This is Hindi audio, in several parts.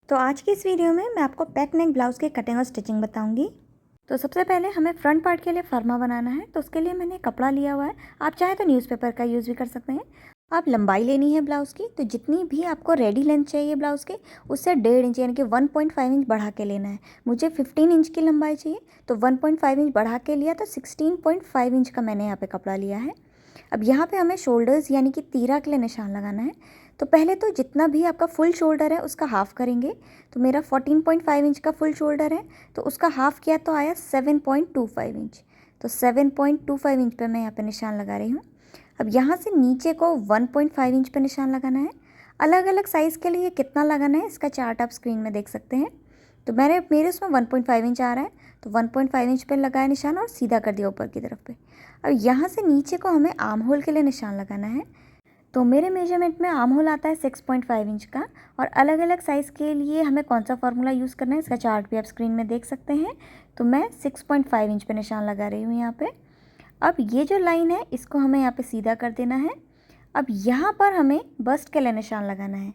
तो आज की इस वीडियो में मैं आपको बैक नेक ब्लाउज़ की कटिंग और स्टिचिंग बताऊंगी। तो सबसे पहले हमें फ्रंट पार्ट के लिए फर्मा बनाना है, तो उसके लिए मैंने कपड़ा लिया हुआ है। आप चाहे तो न्यूज़पेपर का यूज़ भी कर सकते हैं। आप लंबाई लेनी है ब्लाउज़ की, तो जितनी भी आपको रेडी लेंथ चाहिए ब्लाउज़ की, उससे 1.5 इंच यानी कि 1.5 इंच बढ़ा के लेना है। मुझे 15 इंच की लंबाई चाहिए, तो 1.5 इंच बढ़ा के लिया, तो 16.5 इंच का मैंने यहाँ पे कपड़ा लिया है। अब यहाँ पे हमें शोल्डर्स यानी कि तीरा के लिए निशान लगाना है। तो पहले तो जितना भी आपका फुल शोल्डर है उसका हाफ़ करेंगे। तो मेरा 14.5 इंच का फुल शोल्डर है, तो उसका हाफ़ किया तो आया 7.25 इंच। तो 7.25 इंच पे मैं यहाँ पे निशान लगा रही हूँ। अब यहाँ से नीचे को 1.5 इंच पे निशान लगाना है। अलग अलग साइज़ के लिए कितना लगाना है इसका चार्ट आप स्क्रीन में देख सकते हैं। तो मेरे उसमें 1.5 इंच आ रहा है, तो 1.5 इंच पे लगाया निशान और सीधा कर दिया ऊपर की तरफ पे। अब यहाँ से नीचे को हमें आर्म होल के लिए निशान लगाना है। तो मेरे मेजरमेंट में आर्म होल आता है 6.5 इंच का, और अलग अलग साइज़ के लिए हमें कौन सा फार्मूला यूज़ करना है इसका चार्ट भी आप स्क्रीन में देख सकते हैं। तो मैं 6.5 इंच पे निशान लगा रही हूँ यहाँ पे। अब ये जो लाइन है इसको हमें यहाँ पे सीधा कर देना है। अब यहाँ पर हमें बस्ट के लिए निशान लगाना है।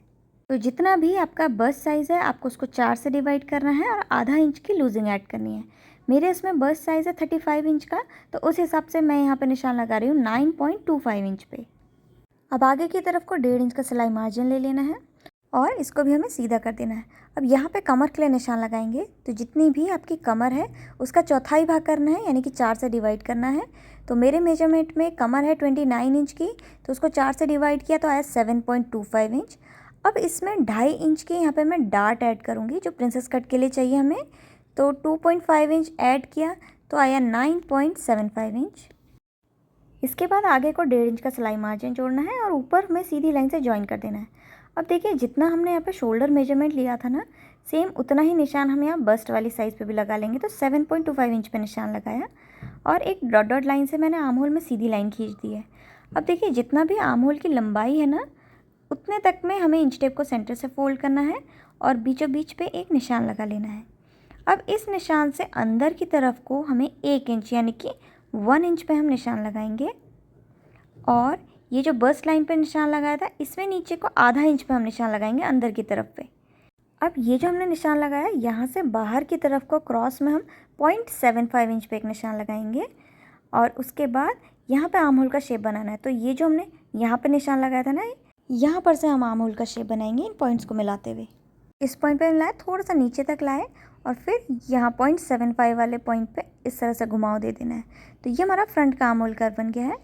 तो जितना भी आपका बस्ट साइज़ है आपको उसको 4 से डिवाइड करना है और आधा इंच की लूजिंग ऐड करनी है। मेरे इसमें बस्ट साइज़ है 35 इंच का, तो उस हिसाब से मैं यहाँ पे निशान लगा रही हूँ 9.25 इंच पे। अब आगे की तरफ को 1.5 इंच का सिलाई मार्जिन ले लेना है और इसको भी हमें सीधा कर देना है। अब यहाँ पे कमर के लिए निशान लगाएंगे, तो जितनी भी आपकी कमर है उसका चौथाई भाग करना है, यानी कि 4 से डिवाइड करना है। तो मेरे मेजरमेंट में कमर है 29 इंच की, तो उसको 4 से डिवाइड किया तो आया 7.25 इंच। अब इसमें 2.5 इंच के यहाँ पे मैं डार्ट ऐड करूँगी जो प्रिंसेस कट के लिए चाहिए हमें। तो 2.5 इंच ऐड किया तो आया 9.75 इंच। इसके बाद आगे को 1.5 इंच का सिलाई मार्जिन जोड़ना है और ऊपर हमें सीधी लाइन से ज्वाइन कर देना है। अब देखिए जितना हमने यहाँ पे शोल्डर मेजरमेंट लिया था ना, सेम उतना ही निशान हम यहाँ बस्ट वाली साइज़ पे भी लगा लेंगे। तो 7.25 इंच पे निशान लगाया और एक डॉट डॉट लाइन से मैंने आर्म होल में सीधी लाइन खींच दी है। अब देखिए जितना भी आर्म होल की लंबाई है ना, उतने तक में हमें इंच टेप को सेंटर से फोल्ड करना है और बीचों बीच पे एक निशान लगा लेना है। अब इस निशान से अंदर की तरफ को हमें 1 इंच यानी कि 1 इंच पे हम निशान लगाएंगे, और ये जो बस्ट लाइन पे निशान लगाया था इसमें नीचे को आधा इंच पे हम निशान लगाएंगे अंदर की तरफ पे। अब ये जो हमने निशान लगाया यहाँ से बाहर की तरफ को क्रॉस में हम 0.75 इंच पे एक निशान लगाएंगे, और उसके बाद यहाँ पे आर्म होल का शेप बनाना है। तो ये जो हमने यहाँ पे निशान लगाया था ना, यहाँ पर से हम आर्म होल का शेप बनाएंगे इन पॉइंट्स को मिलाते हुए। इस पॉइंट पे लाए, थोड़ा सा नीचे तक लाए और फिर यहाँ 0.75 वाले पॉइंट पे इस तरह से घुमाव दे देना है। तो ये हमारा फ्रंट का आर्म होल कर्व बन गया है।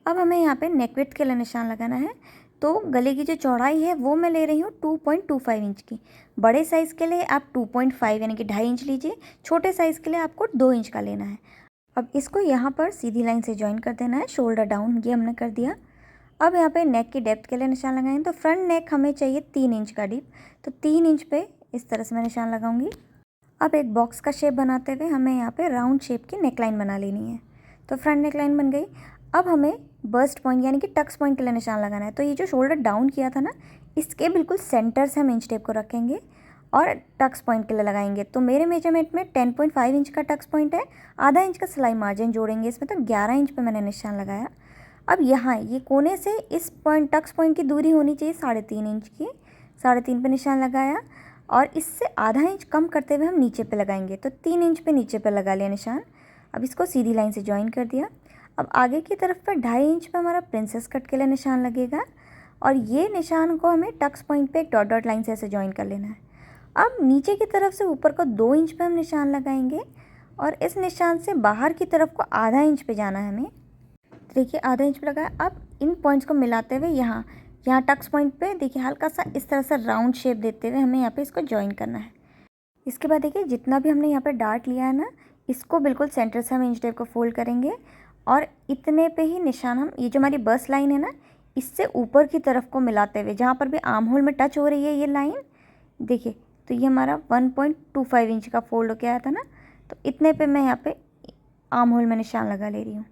अब हमें यहाँ पे नेक विड्थ के लिए निशान लगाना है। तो गले की जो चौड़ाई है वो मैं ले रही हूँ 2.25 इंच की। बड़े साइज़ के लिए आप 2.5 यानी कि 2.5 इंच लीजिए, छोटे साइज़ के लिए आपको 2 इंच का लेना है। अब इसको यहाँ पर सीधी लाइन से ज्वाइन कर देना है, शोल्डर डाउन ये हमने कर दिया। अब यहाँ पे नेक की डेप्थ के लिए निशान लगाएंगे। तो फ्रंट नेक हमें चाहिए 3 इंच का डीप, तो 3 इंच पे इस तरह से मैं निशान लगाऊंगी। अब एक बॉक्स का शेप बनाते हुए हमें यहाँ पे राउंड शेप की नेकलाइन बना लेनी है। तो फ्रंट नेकलाइन बन गई। अब हमें बस्ट पॉइंट यानी कि टक्स पॉइंट के लिए निशान लगाना है। तो ये जो शोल्डर डाउन किया था ना, इसके बिल्कुल सेंटर से हम इंच टेप को रखेंगे और टक्स पॉइंट के लिए लगाएंगे। तो मेरे मेजरमेंट में 10.5 इंच का टक्स पॉइंट है, आधा इंच का सिलाई मार्जिन जोड़ेंगे इसमें, तो 11 इंच पे मैंने निशान लगाया। अब यहाँ ये कोने से इस पॉइंट टक्स पॉइंट की दूरी होनी चाहिए 3.5 इंच की, 3.5 पे निशान लगाया और इससे आधा इंच कम करते हुए हम नीचे पे लगाएंगे। तो 3 इंच पे नीचे पे लगा लिया निशान। अब इसको सीधी लाइन से ज्वाइन कर दिया। अब आगे की तरफ पर 2.5 इंच पे हमारा प्रिंसेस कट के लिए निशान लगेगा, और ये निशान को हमें टक्स पॉइंट पे एक डॉट डॉट लाइन से ऐसे ज्वाइन कर लेना है। अब नीचे की तरफ से ऊपर को 2 इंच पे हम निशान लगाएंगे और इस निशान से बाहर की तरफ को आधा इंच पे जाना है हमें। देखिए आधा इंच पे लगाया। अब इन पॉइंट्स को मिलाते हुए यहाँ टक्स पॉइंट पे देखिए हल्का सा इस तरह से राउंड शेप देते हुए हमें यहाँ पे इसको ज्वाइन करना है। इसके बाद देखिए जितना भी हमने यहाँ पे डार्ट लिया है ना, इसको बिल्कुल सेंटर से हम इंच टेप को फोल्ड करेंगे और इतने पे ही निशान हम ये जो हमारी बस लाइन है ना, इससे ऊपर की तरफ को मिलाते हुए जहाँ पर भी आर्म होल में टच हो रही है ये लाइन, देखिए तो ये हमारा 1.25 इंच का फोल्ड होके आया था ना, तो इतने पे मैं यहाँ पे आर्म होल में निशान लगा ले रही हूँ।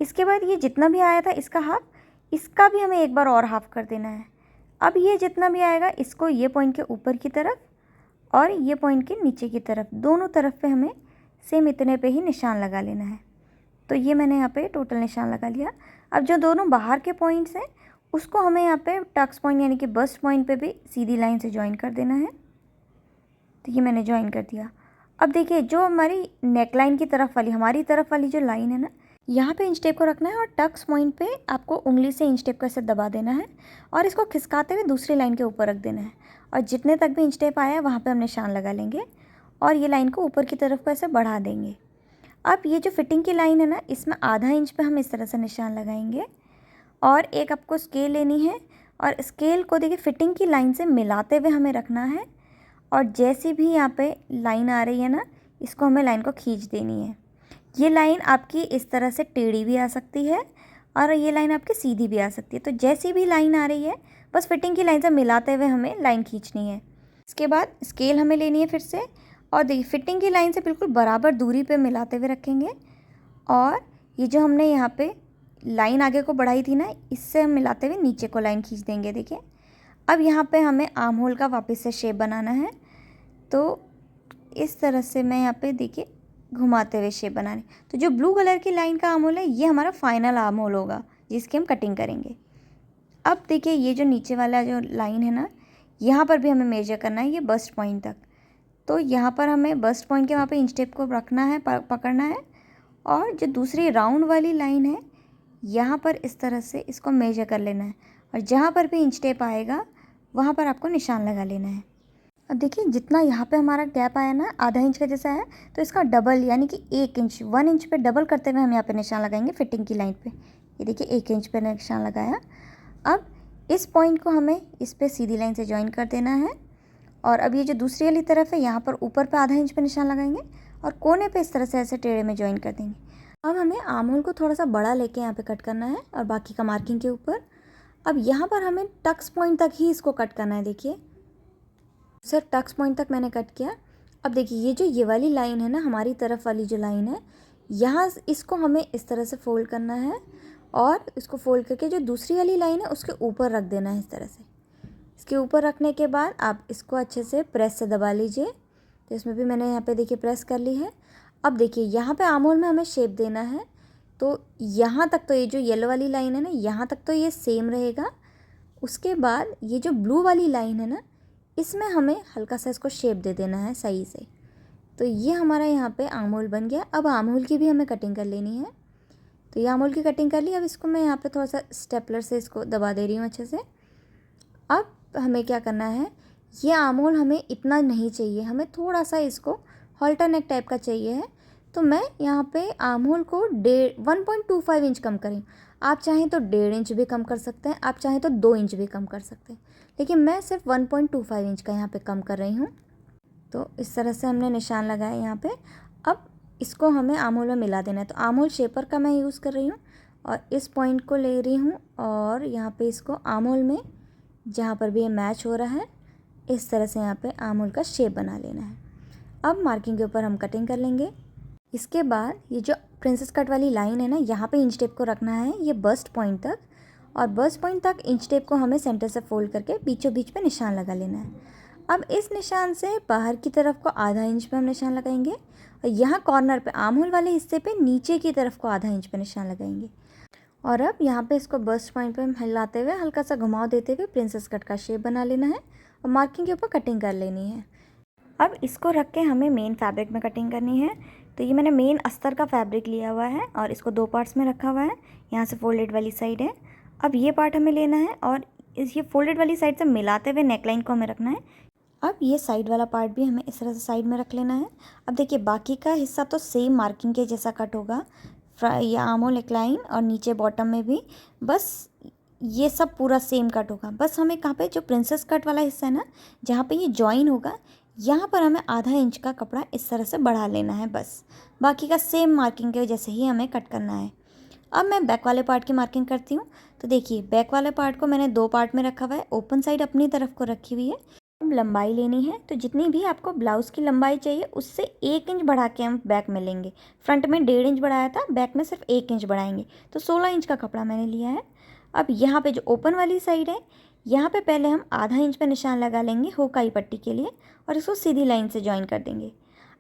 इसके बाद ये जितना भी आया था इसका हाफ, इसका भी हमें एक बार और हाफ कर देना है। अब ये जितना भी आएगा इसको ये पॉइंट के ऊपर की तरफ और ये पॉइंट के नीचे की तरफ, दोनों तरफ पे हमें सेम इतने पे ही निशान लगा लेना है। तो ये मैंने यहाँ पे टोटल निशान लगा लिया। अब जो दोनों बाहर के पॉइंट्स हैं उसको हमें यहाँ पे टक्स पॉइंट यानी कि बस्ट पॉइंट पे भी सीधी लाइन से ज्वाइन कर देना है। तो ये मैंने ज्वाइन कर दिया। अब देखिए जो हमारी नेकलाइन की तरफ वाली, हमारी तरफ वाली जो लाइन है ना, यहाँ पे इंच टेप को रखना है और टक्स पॉइंट पे आपको उंगली से इंच टेप को ऐसे दबा देना है और इसको खिसकाते हुए दूसरी लाइन के ऊपर रख देना है और जितने तक भी इंच टेप आया है वहाँ पे हम निशान लगा लेंगे और ये लाइन को ऊपर की तरफ को ऐसे बढ़ा देंगे। अब ये जो फिटिंग की लाइन है ना, इसमें आधा इंच पे हम इस तरह से निशान लगाएंगे और एक आपको स्केल लेनी है और स्केल को देखिए फिटिंग की लाइन से मिलाते हुए हमें रखना है और जैसी भी यहाँ पे लाइन आ रही है ना, इसको हमें लाइन को खींच देनी है। ये लाइन आपकी इस तरह से टेढ़ी भी आ सकती है और ये लाइन आपकी सीधी भी आ सकती है। तो जैसी भी लाइन आ रही है बस फिटिंग की लाइन से मिलाते हुए हमें लाइन खींचनी है। इसके बाद स्केल हमें लेनी है फिर से और देखिए फिटिंग की लाइन से बिल्कुल बराबर दूरी पे मिलाते हुए रखेंगे और ये जो हमने यहाँ पे लाइन आगे को बढ़ाई थी ना, इससे हम मिलाते हुए नीचे को लाइन खींच देंगे। देखिए अब यहाँ पे हमें आर्म होल का वापस से शेप बनाना है। तो इस तरह से मैं यहाँ पे देखिए घुमाते हुए शेप बनाने, तो जो ब्लू कलर की लाइन का आर्म होल है ये हमारा फाइनल आर्म होल होगा जिसकी हम कटिंग करेंगे। अब देखिए ये जो नीचे वाला जो लाइन है ना, यहाँ पर भी हमें मेजर करना है ये बस्ट पॉइंट तक। तो यहाँ पर हमें बस्ट पॉइंट के वहाँ पे इंच टेप को रखना है, पकड़ना है और जो दूसरी राउंड वाली लाइन है यहाँ पर इस तरह से इसको मेजर कर लेना है और जहाँ पर भी इंच टेप आएगा वहाँ पर आपको निशान लगा लेना है। अब देखिए जितना यहाँ पे हमारा गैप आया ना, आधा इंच का जैसा है, तो इसका डबल यानी कि 1 इंच, 1 इंच पे डबल करते हुए हम यहाँ पे निशान लगाएंगे फिटिंग की लाइन पे। ये देखिए 1 इंच पे निशान लगाया। अब इस पॉइंट को हमें इस पे सीधी लाइन से ज्वाइन कर देना है और अब ये जो दूसरी वाली तरफ है यहाँ पर ऊपर पे आधा इंच पे निशान लगाएंगे और कोने पे इस तरह से ऐसे टेढ़े में ज्वाइन कर देंगे। अब हमें आर्म होल को थोड़ा सा बड़ा लेके यहाँ पे कट करना है और बाकी का मार्किंग के ऊपर। अब यहाँ पर हमें टक्स पॉइंट तक ही इसको कट करना है। देखिए सर टक्स पॉइंट तक मैंने कट किया। अब देखिए ये जो ये वाली लाइन है ना, हमारी तरफ वाली जो लाइन है, यहाँ इसको हमें इस तरह से फोल्ड करना है और इसको फोल्ड करके जो दूसरी वाली लाइन है उसके ऊपर रख देना है इस तरह से। इसके ऊपर रखने के बाद आप इसको अच्छे से प्रेस से दबा लीजिए। तो इसमें भी मैंने यहाँ पे देखिए प्रेस कर ली है। अब देखिए यहाँ पे आर्म होल में हमें शेप देना है, तो यहाँ तक तो ये जो येलो वाली लाइन है ना, यहाँ तक तो ये सेम रहेगा। उसके बाद ये जो ब्लू वाली लाइन है ना, इसमें हमें हल्का सा इसको शेप दे देना है सही से। तो ये हमारा यहाँ पे आर्म होल बन गया। अब आर्म होल की भी हमें कटिंग कर लेनी है। तो ये आर्म होल की कटिंग कर ली। अब इसको मैं यहाँ पे थोड़ा सा स्टेपलर से इसको दबा दे रही हूँ अच्छे से। अब हमें क्या करना है, ये आर्म होल हमें इतना नहीं चाहिए, हमें थोड़ा सा इसको हॉल्टर नेक टाइप का चाहिए है। तो मैं यहाँ पे आर्म होल को 1.25 इंच कम करी। आप चाहें तो 1.5 इंच भी कम कर सकते हैं, आप चाहें तो 2 इंच भी कम कर सकते हैं, लेकिन मैं सिर्फ 1.25 इंच का यहाँ पे कम कर रही हूँ। तो इस तरह से हमने निशान लगाया यहाँ पे। अब इसको हमें आर्म होल में मिला देना है। तो आर्म होल शेपर का मैं यूज़ कर रही हूँ और इस पॉइंट को ले रही हूँ और यहाँ पे इसको आर्म होल में जहाँ पर भी ये मैच हो रहा है इस तरह से यहाँ पे आर्म होल का शेप बना लेना है। अब मार्किंग के ऊपर हम कटिंग कर लेंगे। इसके बाद ये जो प्रिंसेस कट वाली लाइन है ना, यहाँ पे इंच टेप को रखना है ये बस्ट पॉइंट तक और बस्ट पॉइंट तक इंच टेप को हमें सेंटर से फोल्ड करके बीचों बीच पे निशान लगा लेना है। अब इस निशान से बाहर की तरफ को आधा इंच पे हम निशान लगाएंगे और यहाँ कॉर्नर पे आर्म होल वाले हिस्से पे नीचे की तरफ को आधा इंच पे निशान लगाएंगे। और अब यहाँ पे इसको बस्ट पॉइंट पे हिलाते हुए हल्का सा घुमाव देते हुए प्रिंसेस कट का शेप बना लेना है और मार्किंग के ऊपर कटिंग कर लेनी है। अब इसको रख के हमें मेन फैब्रिक में कटिंग करनी है। तो ये मैंने मेन अस्तर का फैब्रिक लिया हुआ है और इसको 2 पार्ट्स में रखा हुआ है। यहाँ से फोल्डेड वाली साइड है। अब ये पार्ट हमें लेना है और ये फोल्डेड वाली साइड से मिलाते हुए नेकलाइन को हमें रखना है। अब ये साइड वाला पार्ट भी हमें इस तरह से साइड में रख लेना है। अब देखिए बाकी का हिस्सा तो सेम मार्किंग के जैसा कट होगा, या आर्म होल नेकलाइन और नीचे बॉटम में भी बस ये सब पूरा सेम कट होगा। बस हमें कहाँ पे जो प्रिंसेस कट वाला हिस्सा है ना, जहाँ पे ये जॉइन होगा, यहाँ पर हमें आधा इंच का कपड़ा इस तरह से बढ़ा लेना है। बस बाकी का सेम मार्किंग के जैसे ही हमें कट करना है। अब मैं बैक वाले पार्ट की मार्किंग करती हूँ। तो देखिए बैक वाले पार्ट को मैंने 2 पार्ट में रखा हुआ है। ओपन साइड अपनी तरफ को रखी हुई है। अब लंबाई लेनी है, तो जितनी भी आपको ब्लाउज़ की लंबाई चाहिए उससे 1 इंच बढ़ा के हम बैक में लेंगे। फ्रंट में 1.5 इंच बढ़ाया था, बैक में सिर्फ 1 इंच बढ़ाएंगे। तो 16 इंच का कपड़ा मैंने लिया है। अब यहाँ पे जो ओपन वाली साइड है, यहाँ पे पहले हम आधा इंच पे निशान लगा लेंगे हुकाई पट्टी के लिए और इसको सीधी लाइन से ज्वाइन कर देंगे।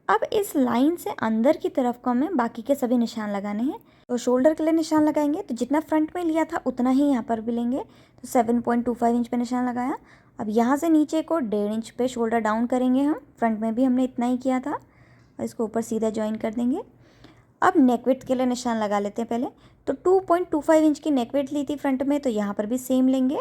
अब इस लाइन से अंदर की तरफ को हमें बाकी के सभी निशान लगाने हैं। तो शोल्डर के लिए निशान लगाएंगे, तो जितना फ्रंट में लिया था उतना ही यहाँ पर भी लेंगे। तो 7.25 इंच पे निशान लगाया अब यहाँ से नीचे को 1.5 इंच पे शोल्डर डाउन करेंगे हम। फ्रंट में भी हमने इतना ही किया था और इसको ऊपर सीधा ज्वाइन कर देंगे। अब नेक विड्थ के लिए निशान लगा लेते हैं पहले। तो 2.25 इंच की नेक विड्थ ली थी फ्रंट में, तो यहाँ पर भी सेम लेंगे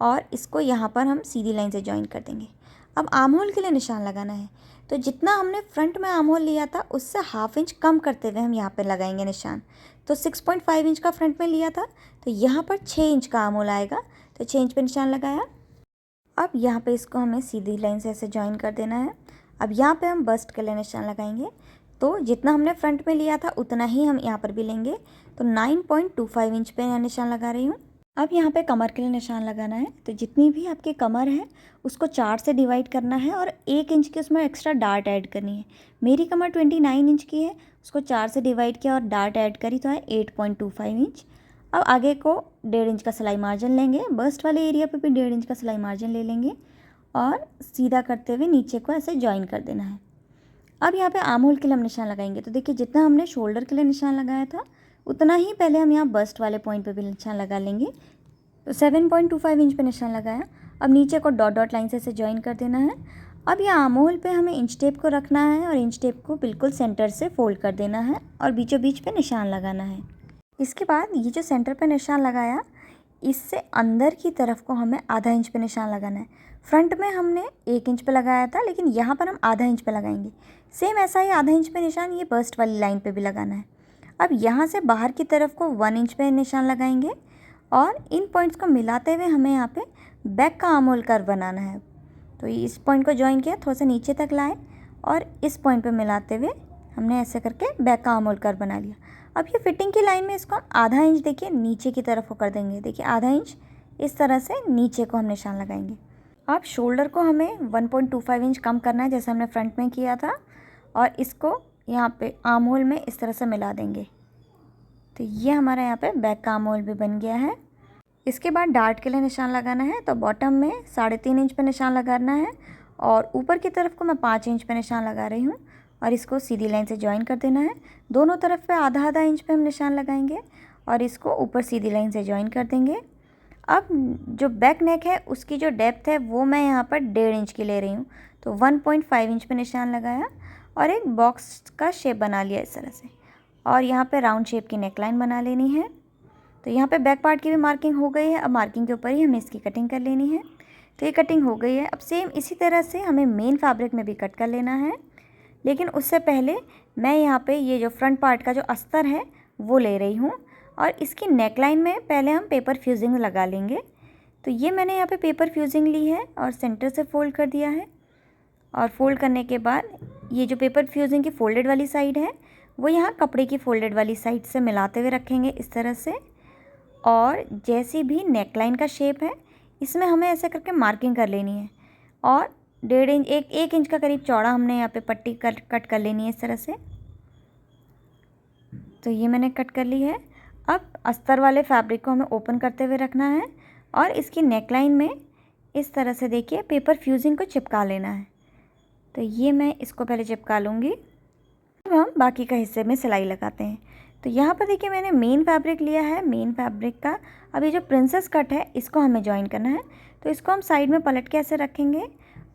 और इसको यहाँ पर हम सीधी लाइन से ज्वाइन कर देंगे। अब आर्म होल के लिए निशान लगाना है, तो जितना हमने फ्रंट में आर्म होल लिया था उससे 1/2 इंच कम करते हुए हम यहाँ पर लगाएंगे निशान। तो 6.5 इंच का फ्रंट में लिया था, तो यहाँ पर 6 इंच का आर्म होल आएगा, तो 6 इंच पे निशान लगाया। अब यहाँ पे इसको हमें सीधी लाइन से ऐसे ज्वाइन कर देना है। अब यहाँ पे हम बस्ट के लिए निशान लगाएंगे, तो जितना हमने फ्रंट में लिया था उतना ही हम यहाँ पर भी लेंगे। तो 9.25 इंच पे यहाँ निशान लगा रही हूँ। अब यहाँ पे कमर के लिए निशान लगाना है, तो जितनी भी आपकी कमर है उसको 4 से डिवाइड करना है और 1 इंच की उसमें एक्स्ट्रा डार्ट ऐड करनी है। मेरी कमर 29 इंच की है, उसको 4 से डिवाइड किया और डार्ट ऐड करी तो है 8.25 इंच। अब आगे को 1.5 इंच का सिलाई मार्जिन लेंगे, बस्ट वाले एरिया पे भी 1.5 इंच का सिलाई मार्जिन ले लेंगे और सीधा करते हुए नीचे को ऐसे ज्वाइन कर देना है। अब यहाँ पे आर्म होल के लिए हम निशान लगाएंगे, तो देखिए जितना हमने शोल्डर के लिए निशान लगाया था उतना ही पहले हम यहाँ बस्ट वाले पॉइंट पे भी निशान लगा लेंगे। तो 7.25 इंच पे निशान लगाया। अब नीचे को डॉट डॉट लाइन से ऐसे ज्वाइन कर देना है। अब यहाँ आर्म होल पे हमें इंच टेप को रखना है और इंच टेप को बिल्कुल सेंटर से फोल्ड कर देना है और बीचों बीच पे निशान लगाना है। इसके बाद ये जो सेंटर पे निशान लगाया, इससे अंदर की तरफ को हमें आधा इंच पे निशान लगाना है। फ्रंट में हमने 1 इंच पे लगाया था, लेकिन यहाँ पर हम आधा इंच पे लगाएंगे। सेम ऐसा ही आधा इंच पे निशान ये बस्ट वाली लाइन पे भी लगाना है। अब यहाँ से बाहर की तरफ को 1 इंच पे निशान लगाएंगे और इन पॉइंट्स को मिलाते हुए हमें यहाँ पे बैक का आर्म होल कर्व बनाना है। तो इस पॉइंट को ज्वाइन किया, थोड़ा सा नीचे तक लाए और इस पॉइंट पे मिलाते हुए हमने ऐसे करके बैक का आर्म होल कर्व बना लिया। अब ये फिटिंग की लाइन में इसको आधा इंच देखिए नीचे की तरफ को कर देंगे। देखिए आधा इंच इस तरह से नीचे को हम निशान लगाएंगे। अब शोल्डर को हमें 1.25 इंच कम करना है, जैसे हमने फ्रंट में किया था, और इसको यहाँ पे आर्म होल में इस तरह से मिला देंगे। तो ये हमारा यहाँ पे बैक का आर्म होल भी बन गया है। इसके बाद डार्ट के लिए निशान लगाना है, तो बॉटम में 3.5 इंच पे निशान लगाना है और ऊपर की तरफ को मैं 5 इंच पे निशान लगा रही हूँ और इसको सीधी लाइन से ज्वाइन कर देना है। दोनों तरफ पे आधा आधा इंच पे हम निशान लगाएंगे और इसको ऊपर सीधी लाइन से ज्वाइन कर देंगे। अब जो बैक नेक है उसकी जो डेप्थ है वो मैं यहाँ पर 1.5 इंच की ले रही हूँ, तो 1.5 इंच पे निशान लगाया और एक बॉक्स का शेप बना लिया इस तरह से, और यहाँ पे राउंड शेप की नेकलाइन बना लेनी है। तो यहाँ पे बैक पार्ट की भी मार्किंग हो गई है। अब मार्किंग के ऊपर ही हमें इसकी कटिंग कर लेनी है। तो ये कटिंग हो गई है। अब सेम इसी तरह से हमें मेन फैब्रिक में भी कट कर लेना है, लेकिन उससे पहले मैं यहाँ पे ये जो फ्रंट पार्ट का जो अस्तर है वो ले रही हूँ और इसकी नेकलाइन में पहले हम पेपर फ्यूजिंग लगा लेंगे। तो ये मैंने यहाँ पे पेपर फ्यूजिंग ली है और सेंटर से फोल्ड कर दिया है, और फोल्ड करने के बाद ये जो पेपर फ्यूजिंग की फोल्डेड वाली साइड है वो यहाँ कपड़े की फोल्डेड वाली साइड से मिलाते हुए रखेंगे इस तरह से। और जैसी भी नेकलाइन का शेप है इसमें हमें ऐसे करके मार्किंग कर लेनी है और 1.5 इंच 1 इंच का करीब चौड़ा हमने यहाँ पे पट्टी कट कर लेनी है इस तरह से। तो ये मैंने कट कर ली है। अब अस्तर वाले फैब्रिक को हमें ओपन करते हुए रखना है और इसकी नेकलाइन में इस तरह से देखिए पेपर फ्यूजिंग को चिपका लेना है। तो ये मैं इसको पहले चिपका लूँगी। अब हम बाकी का हिस्से में सिलाई लगाते हैं। तो यहाँ पर देखिए मैंने मेन फैब्रिक लिया है। मेन फैब्रिक का अब ये जो प्रिंसेस कट है इसको हमें ज्वाइन करना है। तो इसको हम साइड में पलट के ऐसे रखेंगे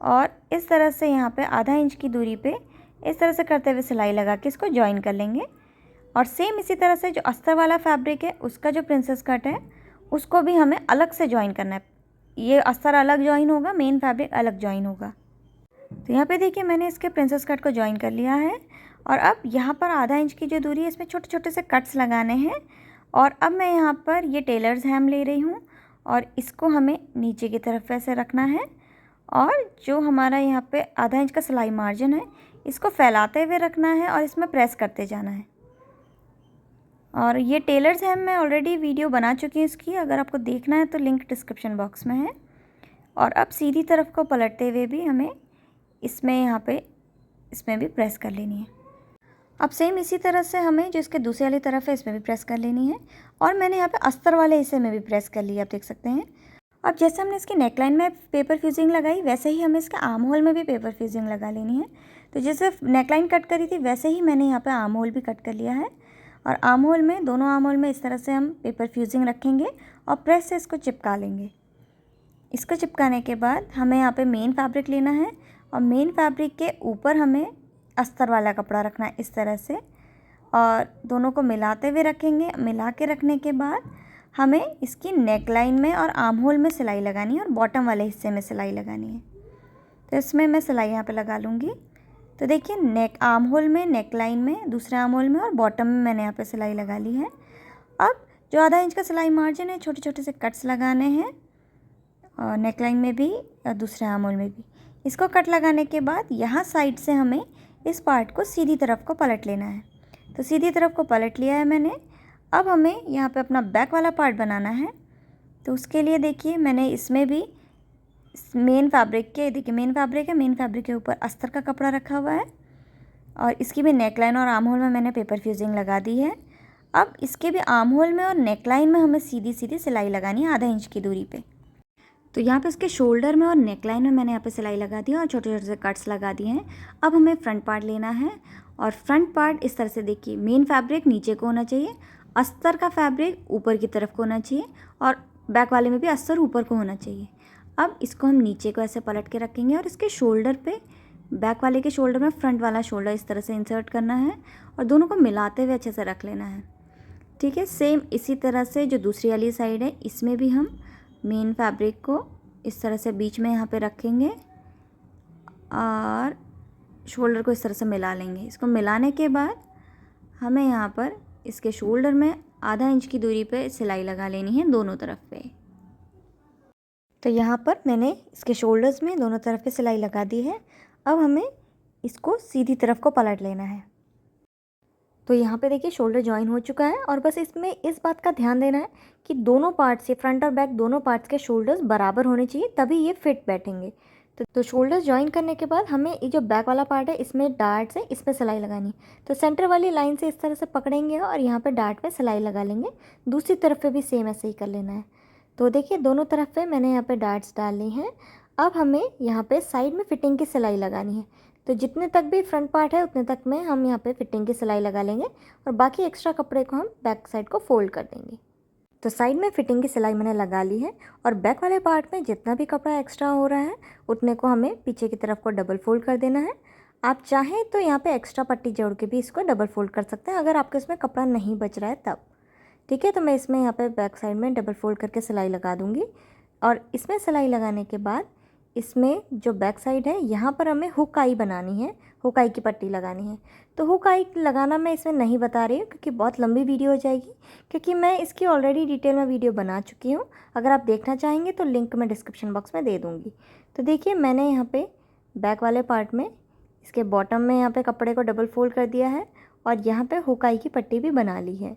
और इस तरह से यहाँ पे आधा इंच की दूरी पे इस तरह से करते हुए सिलाई लगा के इसको ज्वाइन कर लेंगे। और सेम इसी तरह से जो अस्तर वाला फैब्रिक है उसका जो प्रिंसेस कट है उसको भी हमें अलग से ज्वाइन करना है। ये अस्तर अलग ज्वाइन होगा, मेन फैब्रिक अलग ज्वाइन होगा। तो यहाँ पे देखिए मैंने इसके प्रिंसेस कट को ज्वाइन कर लिया है और अब यहाँ पर आधा इंच की जो दूरी है इसमें छोटे छोटे से कट्स लगाने हैं। और अब मैं यहाँ पर ये टेलर्स हैम ले रही हूँ और इसको हमें नीचे की तरफ ऐसे रखना है और जो हमारा यहाँ पे आधा इंच का सिलाई मार्जिन है इसको फैलाते हुए रखना है और इसमें प्रेस करते जाना है। और ये टेलर्स हैम मैं ऑलरेडी वीडियो बना चुकी हूँ इसकी, अगर आपको देखना है तो लिंक डिस्क्रिप्शन बॉक्स में है। और अब सीधी तरफ को पलटते हुए भी हमें इसमें यहाँ पे इसमें भी प्रेस कर लेनी है। अब सेम इसी तरह से हमें जो इसके दूसरी वाली तरफ है इसमें भी प्रेस कर लेनी है और मैंने यहाँ पे अस्तर वाले हिस्से में भी प्रेस कर लिया, आप देख सकते हैं। अब जैसे हमने इसकी नेकलाइन में पेपर फ्यूजिंग लगाई वैसे ही हमें इसके आर्म होल में भी पेपर फ्यूजिंग लगा लेनी है। तो जैसे नेकलाइन कट करी थी वैसे ही मैंने यहाँ पे आर्म होल भी कट कर लिया है और आर्म होल में दोनों आर्म होल में इस तरह से हम पेपर फ्यूजिंग रखेंगे और प्रेस से इसको चिपका लेंगे। इसको चिपकाने के बाद हमें यहाँ पे मेन फैब्रिक लेना है और मेन फैब्रिक के ऊपर हमें अस्तर वाला कपड़ा रखना है इस तरह से, और दोनों को मिलाते हुए रखेंगे। मिला के रखने के बाद हमें इसकी नेक लाइन में और आर्म होल में सिलाई लगानी है और बॉटम वाले हिस्से में सिलाई लगानी है। तो इसमें मैं सिलाई यहाँ पे लगा लूँगी। तो देखिए नेक आर्म होल में, नेक लाइन में, दूसरे आर्म होल में और बॉटम में मैंने यहाँ पे सिलाई लगा ली है। अब जो आधा इंच का सिलाई मार्जिन है, छोटे छोटे से कट्स लगाने हैं और नेक लाइन में भी और दूसरे आर्म होल में भी। इसको कट लगाने के बाद यहाँ साइड से हमें इस पार्ट को सीधी तरफ को पलट लेना है। तो सीधी तरफ को पलट लिया है मैंने। अब हमें यहाँ पे अपना बैक वाला पार्ट बनाना है। तो उसके लिए देखिए मैंने इसमें भी मेन फैब्रिक के, देखिए मेन फैब्रिक है, मेन फैब्रिक के ऊपर अस्तर का कपड़ा रखा हुआ है और इसकी भी नेक लाइन और आर्म होल में मैंने पेपर फ्यूजिंग लगा दी है। अब इसके भी आर्म होल में और नेक लाइन में हमें सीधी सीधी सिलाई लगानी है आधा इंच की दूरी पे। तो यहाँ पे इसके शोल्डर में और नेक लाइन में मैंने यहाँ पे सिलाई लगा दी है और छोटे छोटे से कट्स लगा दिए हैं। अब हमें फ्रंट पार्ट लेना है और फ्रंट पार्ट इस तरह से देखिए, मेन फैब्रिक नीचे को होना चाहिए, अस्तर का फैब्रिक ऊपर की तरफ को होना चाहिए और बैक वाले में भी अस्तर ऊपर को होना चाहिए। अब इसको हम नीचे को ऐसे पलट के रखेंगे और इसके शोल्डर पे, बैक वाले के शोल्डर में फ्रंट वाला शोल्डर इस तरह से इंसर्ट करना है और दोनों को मिलाते हुए अच्छे से रख लेना है। ठीक है, सेम इसी तरह से जो दूसरी वाली साइड है इसमें भी हम मेन फैब्रिक को इस तरह से बीच में यहाँ पे रखेंगे और शोल्डर को इस तरह से मिला लेंगे। इसको मिलाने के बाद हमें यहाँ पर इसके शोल्डर में आधा इंच की दूरी पे सिलाई लगा लेनी है दोनों तरफ पे। तो यहाँ पर मैंने इसके शोल्डर्स में दोनों तरफ पे सिलाई लगा दी है। अब हमें इसको सीधी तरफ को पलट लेना है। तो यहाँ पे देखिए शोल्डर जॉइन हो चुका है और बस इसमें इस बात का ध्यान देना है कि दोनों पार्ट से, फ्रंट और बैक दोनों पार्ट्स के शोल्डर्स बराबर होने चाहिए, तभी ये फिट बैठेंगे। तो शोल्डर्स जॉइन करने के बाद हमें ये जो बैक वाला पार्ट है इसमें डार्ट से इस पर सिलाई लगानी है। तो सेंटर वाली लाइन से इस तरह से पकड़ेंगे और यहाँ पे डार्ट पे सिलाई लगा लेंगे। दूसरी तरफ पे भी सेम ऐसे ही कर लेना है। तो देखिए दोनों तरफ पे मैंने यहाँ पे डार्ट्स डाल ली हैं। अब हमें यहाँ पे साइड में फिटिंग की सिलाई लगानी है। तो जितने तक भी फ्रंट पार्ट है उतने तक में हम यहाँ पे फिटिंग की सिलाई लगा लेंगे और बाकी एक्स्ट्रा कपड़े को हम बैक साइड को फोल्ड कर देंगे। तो साइड में फिटिंग की सिलाई मैंने लगा ली है और बैक वाले पार्ट में जितना भी कपड़ा एक्स्ट्रा हो रहा है उतने को हमें पीछे की तरफ को डबल फोल्ड कर देना है। आप चाहें तो यहाँ पे एक्स्ट्रा पट्टी जोड़ के भी इसको डबल फोल्ड कर सकते हैं अगर आपके इसमें कपड़ा नहीं बच रहा है तब। ठीक है, तो मैं इसमें यहाँ पे बैक साइड में डबल फोल्ड करके सिलाई लगा दूँगी और इसमें सिलाई लगाने के बाद इसमें जो बैक साइड है यहाँ पर हमें हुक आई बनानी है, हुक आई की पट्टी लगानी है। तो हुक आई लगाना मैं इसमें नहीं बता रही हूँ क्योंकि बहुत लंबी वीडियो हो जाएगी, क्योंकि मैं इसकी ऑलरेडी डिटेल में वीडियो बना चुकी हूँ। अगर आप देखना चाहेंगे तो लिंक मैं डिस्क्रिप्शन बॉक्स में दे दूँगी। तो देखिए मैंने यहाँ पे बैक वाले पार्ट में इसके बॉटम में यहाँ पे कपड़े को डबल फोल्ड कर दिया है और यहाँ पे हुक आई की पट्टी भी बना ली है।